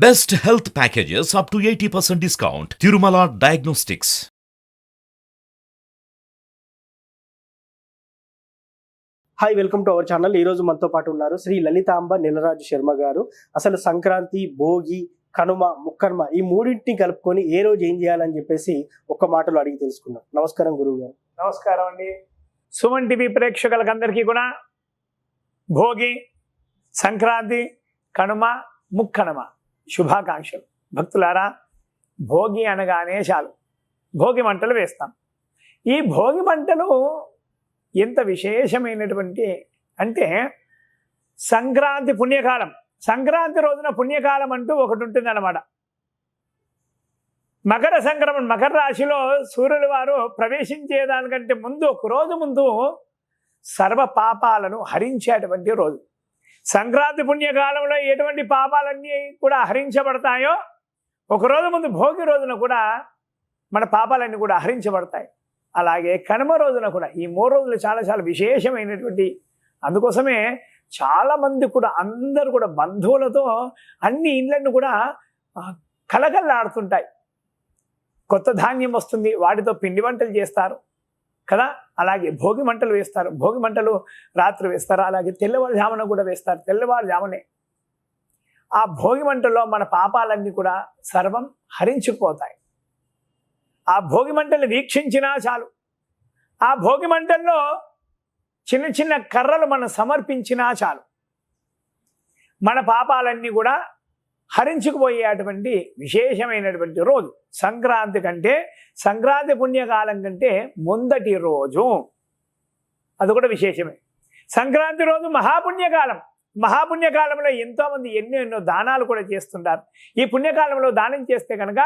Best health packages up to 80% discount. Tirumala Diagnostics. Hi, welcome to our channel. ఈ రోజు మనతో పాటు ఉన్నారు శ్రీ లలితాంబ నీలరాజు శర్మ గారు. అసలు సంక్రాంతి, భోగి, కనుమ, ముక్కనుమ ఈ మూడింటిని కలుపుకొని ఏ రోజు ఏం చేయాలని చెప్పేసి ఒక్క మాటలో అడిగి తెలుసుకుందాం. నమస్కారం గురువు గారు. నమస్కారం అండి. సుమన్ టీవీ ప్రేక్షకులకందరికీ కూడా భోగి, సంక్రాంతి, కనుమ, ముక్కనుమ శుభాకాంక్షలు. భక్తులారా, భోగి అనగానే చాలు భోగి మంటలు వేస్తాం. ఈ భోగి మంటలు ఎంత విశేషమైనటువంటి అంటే, సంక్రాంతి పుణ్యకాలం, సంక్రాంతి రోజున పుణ్యకాలం అంటూ ఒకటి ఉంటుందన్నమాట. మకర సంక్రమణ, మకర రాశిలో సూర్యుల వారు ప్రవేశించేదానికంటే ముందు, ఒక రోజు ముందు సర్వ పాపాలను హరించేటువంటి రోజు. సంక్రాంతి పుణ్యకాలంలో ఎటువంటి పాపాలన్నీ కూడా హరించబడతాయో, ఒకరోజు ముందు భోగి రోజున కూడా మన పాపాలన్నీ కూడా హరించబడతాయి. అలాగే కనుమ రోజున కూడా, ఈ 3 రోజులు చాలా చాలా విశేషమైనటువంటి. అందుకోసమే చాలామంది కూడా, అందరూ కూడా బంధువులతో అన్ని ఇండ్లను కూడా కలకల్లాడుతుంటాయి. కొత్త ధాన్యం వస్తుంది, వాటితో పిండి వంటలు చేస్తారు కదా. అలాగే భోగి మంటలు వేస్తారు. భోగి మంటలు రాత్రి వేస్తారు, అలాగే తెల్లవారుజామున కూడా వేస్తారు. తెల్లవారుజామునే ఆ భోగి మంటల్లో మన పాపాలన్నీ కూడా సర్వం హరించుకుపోతాయి. ఆ భోగి మంటలు వీక్షించినా చాలు, ఆ భోగి మంటల్లో చిన్న చిన్న కర్రలు మనం సమర్పించినా చాలు, మన పాపాలన్నీ కూడా హరించుకుపోయేటువంటి విశేషమైనటువంటి రోజు. సంక్రాంతి కంటే, సంక్రాంతి పుణ్యకాలం కంటే ముందటి రోజు అది కూడా విశేషమే. సంక్రాంతి రోజు మహాపుణ్యకాలం. మహాపుణ్యకాలంలో ఎంతోమంది ఎన్నో దానాలు కూడా చేస్తుంటారు. ఈ పుణ్యకాలంలో దానం చేస్తే కనుక,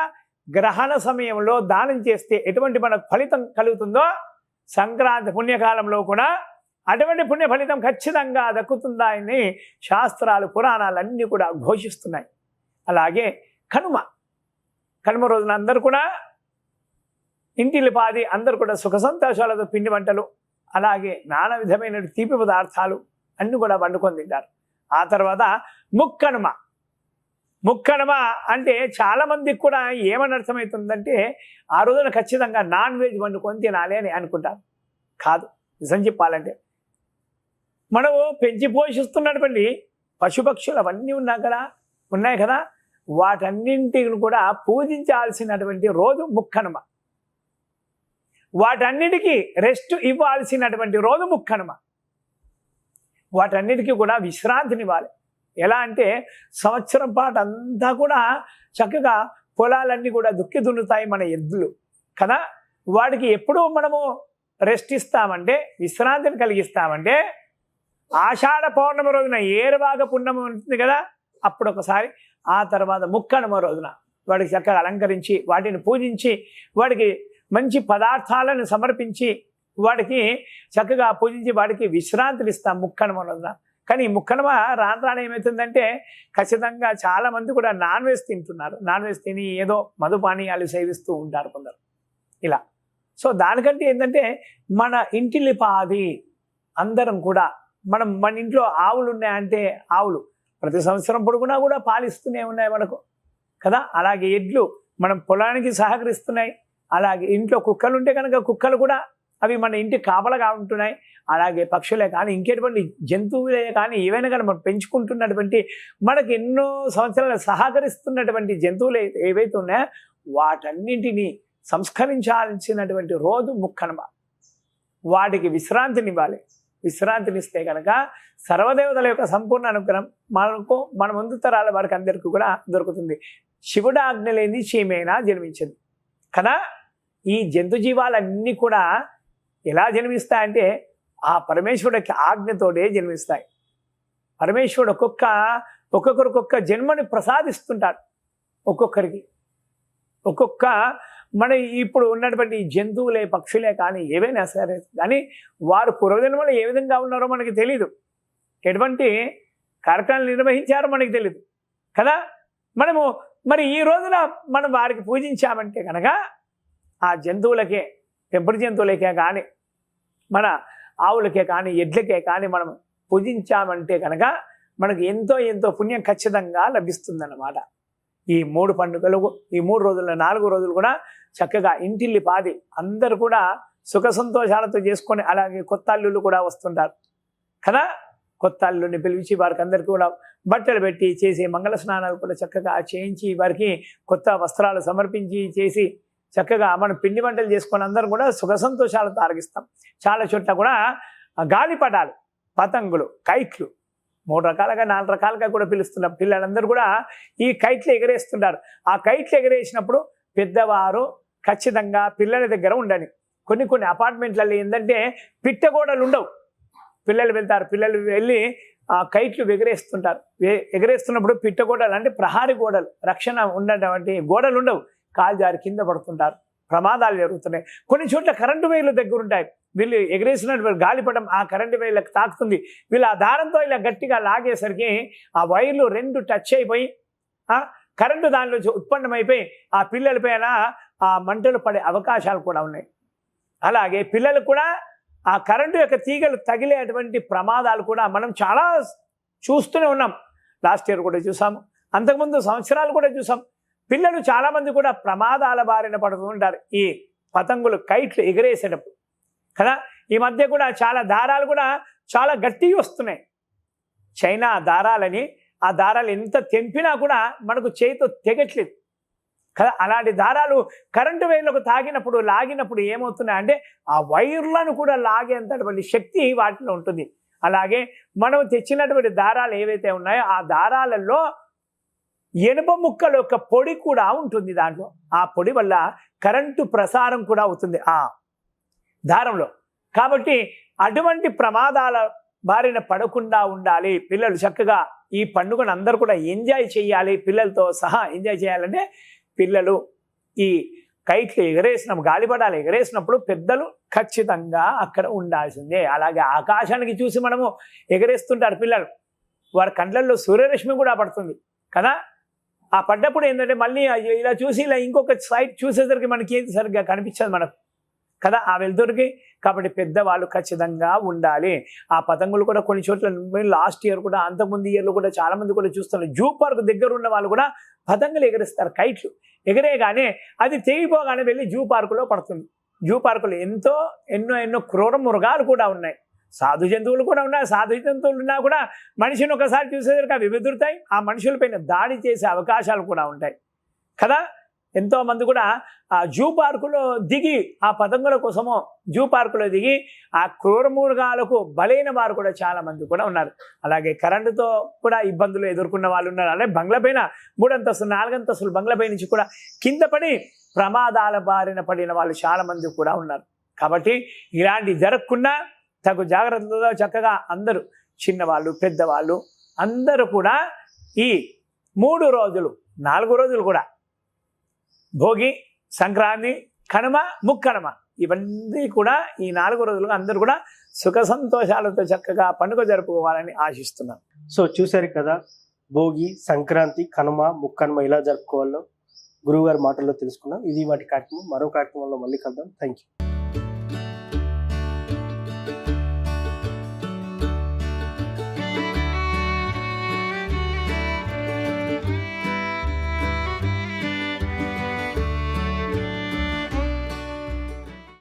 గ్రహణ సమయంలో దానం చేస్తే ఎటువంటి మనకు ఫలితం కలుగుతుందో, సంక్రాంతి పుణ్యకాలంలో కూడా అటువంటి పుణ్య ఫలితం ఖచ్చితంగా దక్కుతుందా అని శాస్త్రాలు, పురాణాలు అన్నీ కూడా ఘోషిస్తున్నాయి. అలాగే కనుమ, కనుమ రోజున అందరూ కూడా ఇంటిల్లిపాది అందరూ కూడా సుఖ సంతోషాలతో పిండి వంటలు, అలాగే నానా విధమైన తీపి పదార్థాలు అన్నీ కూడా వండుకొని తింటారు. ఆ తర్వాత ముక్కనుమ. ముక్కనుమ అంటే చాలామందికి కూడా ఏమని అర్థమవుతుందంటే, ఆ రోజున ఖచ్చితంగా నాన్ వెజ్ వండుకొని తినాలి అని అనుకుంటారు. కాదు, నిజం చెప్పాలంటే మనము పెంచి పోషిస్తున్నటువంటి పశుపక్షులు అవన్నీ ఉన్నాయి కదా, వాటన్నింటిని కూడా పూజించాల్సినటువంటి రోజు ముక్కనుమ. వాటన్నిటికీ రెస్ట్ ఇవ్వాల్సినటువంటి రోజు ముక్కనుమ. వాటన్నిటికీ కూడా విశ్రాంతినివ్వాలి. ఎలా అంటే, సంవత్సరం పాటు అంతా కూడా చక్కగా పొలాలన్నీ కూడా దుక్కి దున్నుతాయి మన ఎద్దులు కదా. వాటికి ఎప్పుడూ మనము రెస్ట్ ఇస్తామంటే, విశ్రాంతిని కలిగిస్తామంటే, ఆషాఢ పౌర్ణమి రోజున ఏరువాగ పుణ్యమి ఉంటుంది కదా, అప్పుడు ఒకసారి. ఆ తర్వాత ముక్కనుమ రోజున వాడికి చక్కగా అలంకరించి, వాటిని పూజించి, వాడికి మంచి పదార్థాలను సమర్పించి, వాడికి చక్కగా పూజించి, వాడికి విశ్రాంతిని ఇస్తాం ముక్కనుమ రోజున. కానీ ఈ ముక్కనుమ రాను ఏమవుతుందంటే, ఖచ్చితంగా చాలామంది కూడా నాన్ వెజ్ తింటున్నారు. నాన్ వెజ్ తిని ఏదో మధుపానీయాలు సేవిస్తూ ఉంటారు కొందరు ఇలా. సో దానికంటే ఏంటంటే, మన ఇంటిల్లిపాది అందరం కూడా, మన ఇంట్లో ఆవులు ఉన్నాయంటే, ఆవులు ప్రతి సంవత్సరం పొడుగునా కూడా పాలిస్తూనే ఉన్నాయి మనకు కదా. అలాగే ఎడ్లు మనం పొలానికి సహకరిస్తున్నాయి. అలాగే ఇంట్లో కుక్కలు ఉంటే కనుక, కుక్కలు కూడా అవి మన ఇంటి కాపలగా ఉంటున్నాయి. అలాగే పక్షులే కానీ, ఇంకెటువంటి జంతువులే కానీ, ఏవైనా కానీ మనం పెంచుకుంటున్నటువంటి, మనకు ఎన్నో సంవత్సరాలు సహకరిస్తున్నటువంటి జంతువులు ఏవైతే ఉన్నాయో, వాటన్నింటినీ సంస్కరించాల్సినటువంటి రోజు ముక్కనుమ. వాటికి విశ్రాంతినివ్వాలి. విశ్రాంతినిస్తే కనుక సర్వదేవతల యొక్క సంపూర్ణ అనుగ్రహం మన ముందు తరాల వారికి అందరికీ కూడా దొరుకుతుంది. శివుడు ఆజ్ఞ లేని చీమైనా జన్మించింది కదా. ఈ జంతు జీవాలన్నీ కూడా ఎలా జన్మిస్తాయంటే, ఆ పరమేశ్వరుడికి ఆజ్ఞతోనే జన్మిస్తాయి. పరమేశ్వరుడు ఒక్కొక్క జన్మని ప్రసాదిస్తుంటాడు. ఒక్కొక్కరికి ఒక్కొక్క, మన ఇప్పుడు ఉన్నటువంటి జంతువులే, పక్షులే కానీ, ఏవైనా సరే కానీ, వారు పూర్వజన్మలో ఏ విధంగా ఉన్నారో మనకి తెలీదు. ఎటువంటి కార్యక్రమాలు నిర్వహించారో మనకి తెలీదు కదా. మనము మరి ఈ రోజున మనం వారికి పూజించామంటే కనుక, ఆ జంతువులకే, పెంపుడు జంతువులకే కానీ, మన ఆవులకే కానీ, ఎడ్లకే కానీ మనం పూజించామంటే కనుక మనకు ఎంతో ఎంతో పుణ్యం ఖచ్చితంగా లభిస్తుందన్నమాట. ఈ 3 పండుగలు, ఈ 3 రోజుల 4 రోజులు కూడా చక్కగా ఇంటిల్లి పాది అందరూ కూడా సుఖ సంతోషాలతో చేసుకొని, అలాగే కొత్త అల్లుళ్ళు కూడా వస్తుంటారు కదా. కొత్త అల్లుని పిలిచి వారికి అందరికీ కూడా బట్టలు పెట్టి చేసి మంగళ స్నానాలు కూడా చక్కగా చేయించి వారికి కొత్త వస్త్రాలు సమర్పించి చేసి చక్కగా మనం పిండి వంటలు చేసుకొని అందరం కూడా సుఖ సంతోషాలతో ఆరగిస్తాం. చాలా చోట్ల కూడా గాలిపటాలు, పతంగులు, కైట్లు 3 రకాలుగా 4 రకాలుగా కూడా పిలుస్తున్నాం. పిల్లలందరూ కూడా ఈ కైట్లు ఎగరేస్తుంటారు. ఆ కైట్లు ఎగరేసినప్పుడు పెద్దవారు ఖచ్చితంగా పిల్లల దగ్గర ఉండాలి. కొన్ని అపార్ట్మెంట్లలో ఏంటంటే పిట్టగోడలు ఉండవు. పిల్లలు వెళ్తారు, పిల్లలు వెళ్ళి ఆ కైట్లు ఎగరేస్తుంటారు. ఎగరేస్తున్నప్పుడు పిట్టగోడలు అంటే ప్రహారీ గోడలు, రక్షణ ఉన్నటువంటి గోడలు ఉండవు. కాలు జారి కింద పడుతుంటారు, ప్రమాదాలు జరుగుతున్నాయి. కొన్ని చోట్ల కరెంటు వైర్లు దగ్గర ఉంటాయి. వీళ్ళు ఎగరేసినటువంటి గాలిపటం ఆ కరెంటు వైర్లకు తాకుతుంది. వీళ్ళు ఆ దారంతో ఇలా గట్టిగా లాగేసరికి ఆ వైర్లు 2 టచ్ అయిపోయి కరెంటు దానిలో ఉత్పన్నమైపోయి ఆ పిల్లల పైన ఆ మంటలు పడే అవకాశాలు కూడా ఉన్నాయి. అలాగే పిల్లలు కూడా ఆ కరెంటు యొక్క తీగలు తగిలేటువంటి ప్రమాదాలు కూడా మనం చాలా చూస్తూనే ఉన్నాం. లాస్ట్ ఇయర్ కూడా చూసాము, అంతకుముందు సంవత్సరాలు కూడా చూసాం. పిల్లలు చాలామంది కూడా ప్రమాదాల బారిన పడుతూ ఉంటారు ఈ పతంగులు, కైట్లు ఎగరేసేటప్పుడు కదా. ఈ మధ్య కూడా చాలా దారాలు కూడా చాలా గట్టిగా వస్తున్నాయి. చైనా దారాలని, ఆ దారాలు ఎంత తెంపినా కూడా మనకు చేతితో తెగట్లేదు కదా. అలాంటి దారాలు కరెంటు వైర్లకు తాగినప్పుడు, లాగినప్పుడు ఏమవుతున్నాయి అంటే ఆ వైర్లను కూడా లాగేంతటువంటి శక్తి వాటిలో ఉంటుంది. అలాగే మనం తెచ్చినటువంటి దారాలు ఏవైతే ఉన్నాయో ఆ దారాలలో ఎనుప ముక్కల యొక్క పొడి కూడా ఉంటుంది దాంట్లో. ఆ పొడి వల్ల కరెంటు ప్రసారం కూడా అవుతుంది ఆ దారంలో. కాబట్టి అటువంటి ప్రమాదాల బారిన పడకుండా ఉండాలి. పిల్లలు చక్కగా ఈ పండుగను అందరూ కూడా ఎంజాయ్ చేయాలి. పిల్లలతో సహా ఎంజాయ్ చేయాలంటే పిల్లలు ఈ కైట్లు ఎగరేసినప్పుడు, గాలిపటాలు ఎగరేసినప్పుడు పెద్దలు ఖచ్చితంగా అక్కడ ఉండాల్సిందే. అలాగే ఆకాశానికి చూసి మనము ఎగరేస్తుంటారు పిల్లలు, వారి కండ్లల్లో సూర్యరశ్మి కూడా పడుతుంది కదా. ఆ పడ్డప్పుడు ఏంటంటే మళ్ళీ ఇలా చూసి ఇలా ఇంకొక సైడ్ చూసేసరికి మనకి ఏది సరిగ్గా కనిపించదు మనకు కదా ఆ వెలుతురికి. కాబట్టి పెద్దవాళ్ళు ఖచ్చితంగా ఉండాలి. ఆ పతంగులు కూడా కొన్ని చోట్ల లాస్ట్ ఇయర్ కూడా, అంతకుముందు ఇయర్లో కూడా చాలా మంది కూడా చూస్తున్నారు. జూ పార్క్ దగ్గర ఉన్న వాళ్ళు కూడా పతంగులు ఎగరేస్తారు. కైట్లు ఎగరేయగానే అది తెగిపోగానే వెళ్ళి జూ పార్కులో పడుతుంది. జూ పార్కులో ఎన్నో క్రూర మృగాలు కూడా ఉన్నాయి, సాధు జంతువులు కూడా ఉన్నాయి. సాధు జంతువులు ఉన్నా కూడా మనిషిని ఒకసారి చూసేసరికి అవి బెదురుతాయి, ఆ మనుషులపైన దాడి చేసే అవకాశాలు కూడా ఉంటాయి కదా. ఎంతో మంది కూడా ఆ జూ పార్కులో దిగి, ఆ పతంగుల కోసమో జూ పార్కులో దిగి ఆ క్రూర మృగాలకు బలైన వారు కూడా చాలా మంది కూడా ఉన్నారు. అలాగే కరెంటుతో కూడా ఇబ్బందులు ఎదుర్కొన్న వాళ్ళు ఉన్నారు. అలాగే బంగ్లా పైన 3 అంతస్తులు 4 అంతస్తులు బంగ్లా పై నుంచి కూడా కింద పడి ప్రమాదాల బారిన పడిన వాళ్ళు చాలా మంది కూడా ఉన్నారు. కాబట్టి ఇలాంటి జరగకుండా తగు జాగ్రత్తతో చక్కగా అందరూ, చిన్నవాళ్ళు పెద్దవాళ్ళు అందరూ కూడా ఈ 3 రోజులు 4 రోజులు కూడా భోగి, సంక్రాంతి, కనుమ, ముక్కనుమ ఇవన్నీ కూడా ఈ 4 రోజులుగా అందరూ కూడా సుఖ సంతోషాలతో చక్కగా పండుగ జరుపుకోవాలని ఆశిస్తున్నాను. సో చూశారు కదా, భోగి, సంక్రాంతి, కనుమ, ముక్కనుమ ఇలా జరుపుకోవాలో గురువుగారి మాటల్లో తెలుసుకున్నాం. ఇది వాటి కార్యక్రమం. మరో కార్యక్రమంలో మళ్ళీ కలుద్దాం. Thank you.